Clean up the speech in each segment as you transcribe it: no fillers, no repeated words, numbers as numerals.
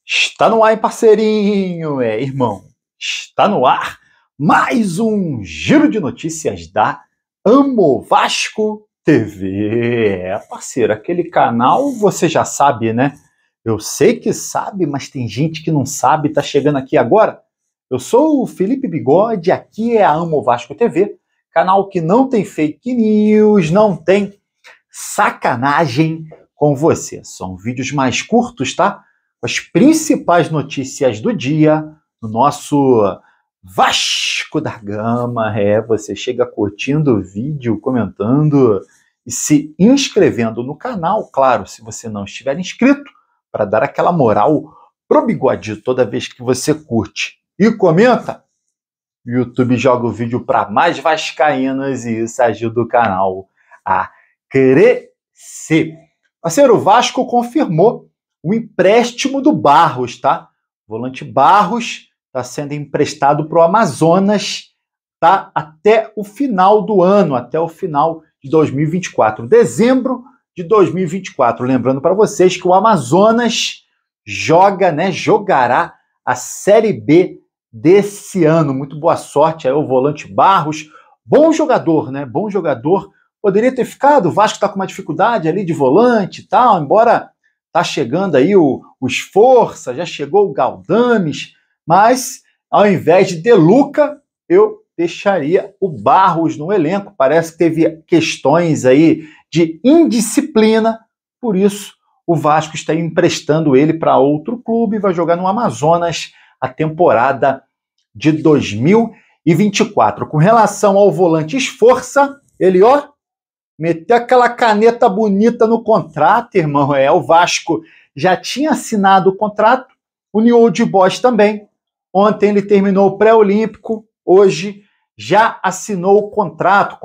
Está no ar, hein, parceirinho? Irmão. Está no ar mais um giro de notícias da Amo Vasco TV. Parceiro, aquele canal você já sabe, né? Eu sei que sabe, mas tem gente que não sabe, tá chegando aqui agora. Eu sou o Felipe Bigode, aqui é a Amo Vasco TV, canal que não tem fake news, não tem sacanagem com você. São vídeos mais curtos, tá? As principais notícias do dia no nosso Vasco da Gama. Você chega curtindo o vídeo, comentando e se inscrevendo no canal, claro, se você não estiver inscrito, para dar aquela moral pro Bigode toda vez que você curte e comenta. O YouTube joga o vídeo para mais vascaínos e isso ajuda o canal a crescer. Parceiro, o Vasco confirmou o empréstimo do Barros, tá? O volante Barros está sendo emprestado para o Amazonas, tá? Até o final do ano, até o final de 2024, dezembro de 2024. Lembrando para vocês que o Amazonas jogará a Série B desse ano. Muito boa sorte aí ao volante Barros. Bom jogador, né? Bom jogador. Poderia ter ficado, o Vasco está com uma dificuldade ali de volante e tal, embora tá chegando aí o Esforça, já chegou o Galdames, mas ao invés de Deluca, eu deixaria o Barros no elenco. Parece que teve questões aí de indisciplina, por isso o Vasco está emprestando ele para outro clube e vai jogar no Amazonas a temporada de 2024. Com relação ao volante Esforça, ele, meteu aquela caneta bonita no contrato, irmão. O Vasco já tinha assinado o contrato, o New Old Boys também. Ontem ele terminou o pré-olímpico, hoje já assinou o contrato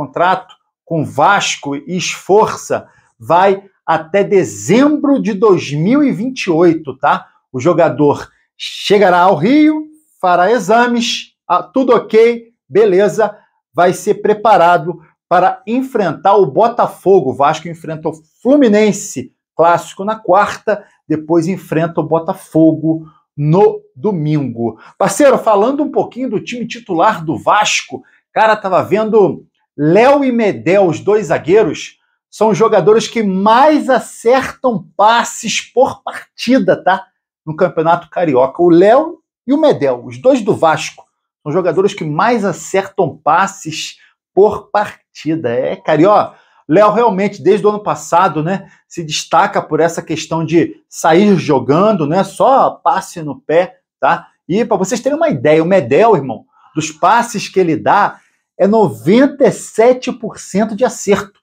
com Vasco e Esforça, vai até dezembro de 2028, tá? O jogador chegará ao Rio, fará exames, tudo ok, beleza, vai ser preparado para enfrentar o Botafogo. O Vasco enfrenta o Fluminense, clássico na quarta, depois enfrenta o Botafogo no domingo. Parceiro, falando um pouquinho do time titular do Vasco, cara, tava vendo Léo e Medel, os dois zagueiros, são os jogadores que mais acertam passes por partida, tá? No Campeonato Carioca. O Léo e o Medel, os dois do Vasco, são jogadores que mais acertam passes por partida. Cara, Léo realmente, desde o ano passado, né, se destaca por essa questão de sair jogando, né, só passe no pé, tá? E para vocês terem uma ideia, o Medel, irmão, dos passes que ele dá, é 97% de acerto.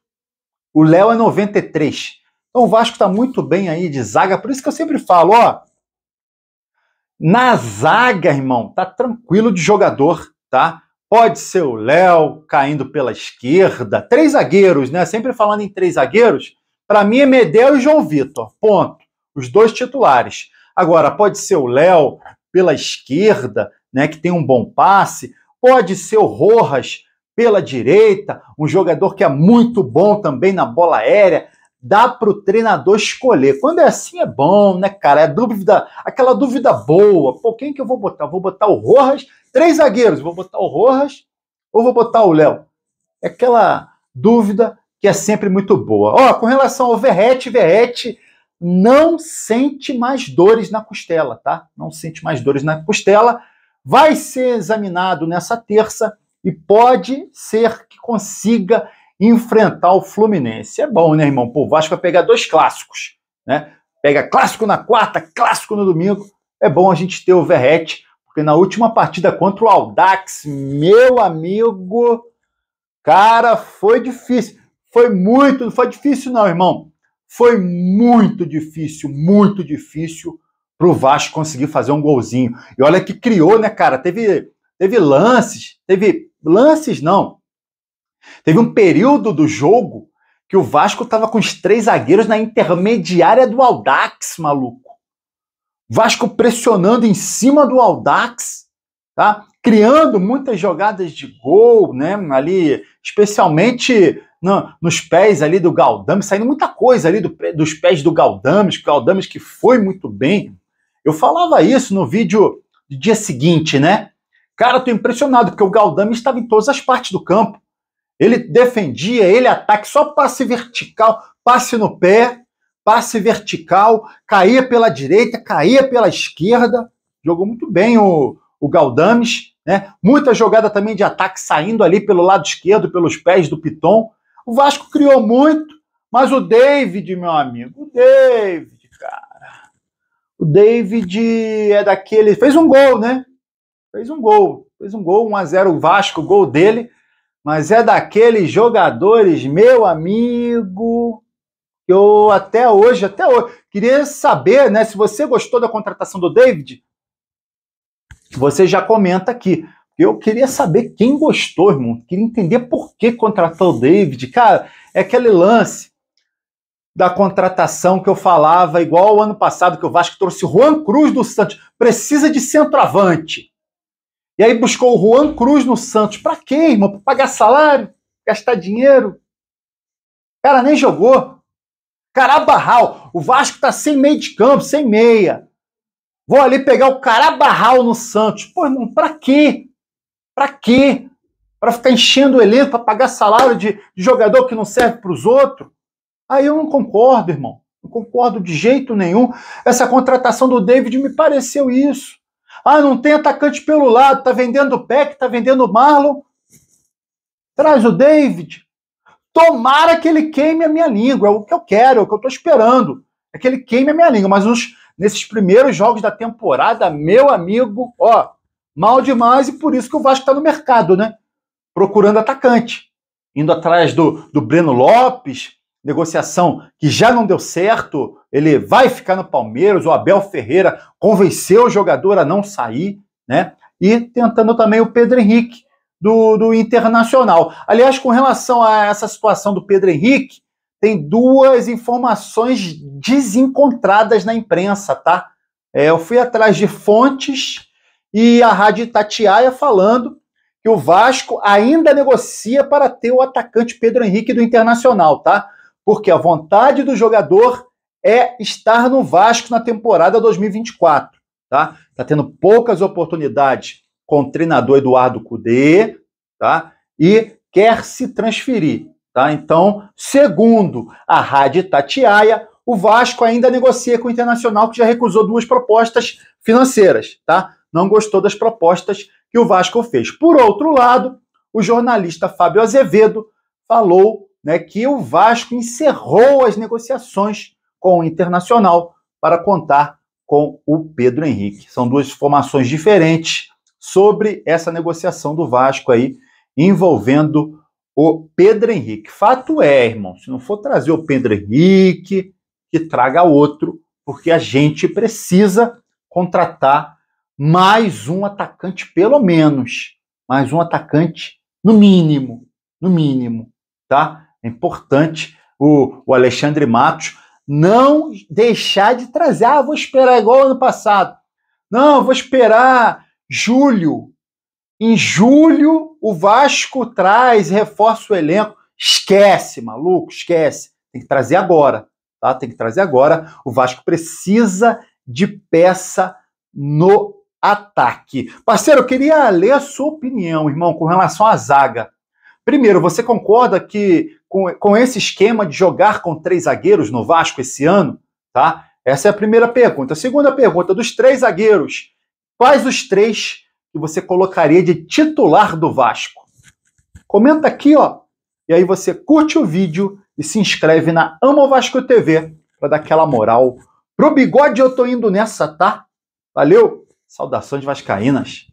O Léo é 93%. Então o Vasco está muito bem aí de zaga, por isso que eu sempre falo, na zaga, irmão, tá tranquilo de jogador, tá? Pode ser o Léo caindo pela esquerda. 3 zagueiros, né? Sempre falando em 3 zagueiros. Para mim é Medel e João Vitor. Ponto. Os 2 titulares. Agora, pode ser o Léo pela esquerda, né? Que tem um bom passe. Pode ser o Rojas pela direita. Um jogador que é muito bom também na bola aérea. Dá para o treinador escolher. Quando é assim é bom, né, cara? É dúvida, aquela dúvida boa. Pô, quem que eu vou botar? Vou botar o Rojas? 3 zagueiros. Vou botar o Rojas ou vou botar o Léo? É aquela dúvida que é sempre muito boa. Com relação ao Verratti não sente mais dores na costela, tá? Não sente mais dores na costela. Vai ser examinado nessa terça e pode ser que consiga enfrentar o Fluminense. É bom, né, irmão? Pô, o Vasco vai pegar 2 clássicos, né? Pega clássico na quarta, clássico no domingo. É bom a gente ter o Verratti, porque na última partida contra o Audax, meu amigo, cara, foi difícil. Não foi difícil não, irmão. Foi muito difícil pro Vasco conseguir fazer um golzinho. E olha que criou, né, cara? Teve um período do jogo que o Vasco estava com os 3 zagueiros na intermediária do Audax, maluco. Vasco pressionando em cima do Audax, tá? Criando muitas jogadas de gol, né? Ali, especialmente nos pés ali do Galdames, saindo muita coisa ali dos pés do Galdames que foi muito bem. Eu falava isso no vídeo do dia seguinte, né? Cara, eu tô impressionado, porque o Galdame estava em todas as partes do campo. Ele defendia, ele ataque, só passe vertical, passe no pé, passe vertical, caía pela direita, caía pela esquerda. Jogou muito bem o Galdames, né? Muita jogada também de ataque saindo ali pelo lado esquerdo, pelos pés do Piton. O Vasco criou muito, mas o David, meu amigo, o David, cara. O David é daquele... Fez um gol, né? Fez um gol, 1-0 o Vasco, o gol dele, mas é daqueles jogadores, meu amigo, que eu até hoje, queria saber, né, se você gostou da contratação do David, você já comenta aqui. Eu queria saber quem gostou, irmão, queria entender por que contratou o David. Cara, é aquele lance da contratação que eu falava, igual o ano passado, que o Vasco trouxe o Juan Cruz do Santos, precisa de centroavante. E aí buscou o Juan Cruz no Santos. Pra quê, irmão? Pra pagar salário? Gastar dinheiro? O cara nem jogou. Carabarral. O Vasco tá sem meio de campo, sem meia. Vou ali pegar o Carabarral no Santos. Pô, irmão, pra quê? Pra quê? Pra ficar enchendo o elenco, pra pagar salário de jogador que não serve pros outros? Aí eu não concordo, irmão. Não concordo de jeito nenhum. Essa contratação do David me pareceu isso. Ah, não tem atacante pelo lado, tá vendendo o Peck, tá vendendo o Marlon. Traz o David. Tomara que ele queime a minha língua, é o que eu quero, é o que eu tô esperando. É que ele queime a minha língua, mas nesses primeiros jogos da temporada, meu amigo, ó, mal demais, e por isso que o Vasco tá no mercado, né? Procurando atacante. Indo atrás do Breno Lopes, negociação que já não deu certo, ele vai ficar no Palmeiras, o Abel Ferreira convenceu o jogador a não sair, né? E tentando também o Pedro Henrique do Internacional. Aliás, com relação a essa situação do Pedro Henrique, tem duas informações desencontradas na imprensa, tá? Eu fui atrás de fontes e a Rádio Itatiaia falando que o Vasco ainda negocia para ter o atacante Pedro Henrique do Internacional, tá? Porque a vontade do jogador é estar no Vasco na temporada 2024, tá? Tá tendo poucas oportunidades com o treinador Eduardo Cudê, tá? E quer se transferir, tá? Então, segundo a Rádio Itatiaia, o Vasco ainda negocia com o Internacional, que já recusou 2 propostas financeiras, tá? Não gostou das propostas que o Vasco fez. Por outro lado, o jornalista Fábio Azevedo falou, né, que o Vasco encerrou as negociações com o Internacional para contar com o Pedro Henrique. São 2 informações diferentes sobre essa negociação do Vasco aí envolvendo o Pedro Henrique. Fato é, irmão, se não for trazer o Pedro Henrique, que traga outro, porque a gente precisa contratar mais um atacante, pelo menos. Mais um atacante, no mínimo, tá? É importante o Alexandre Matos não deixar de trazer. Ah, vou esperar igual ano passado. Não, vou esperar julho. Em julho, o Vasco traz, reforça o elenco. Esquece, maluco, esquece. Tem que trazer agora, tá? Tem que trazer agora. O Vasco precisa de peça no ataque. Parceiro, eu queria ler a sua opinião, irmão, com relação à zaga. Primeiro, você concorda que com esse esquema de jogar com 3 zagueiros no Vasco esse ano, tá? Essa é a primeira pergunta. A segunda pergunta, dos 3 zagueiros, quais os 3 que você colocaria de titular do Vasco? Comenta aqui, ó. E aí você curte o vídeo e se inscreve na Amo Vasco TV para dar aquela moral. Pro Bigode eu tô indo nessa, tá? Valeu! Saudações vascaínas!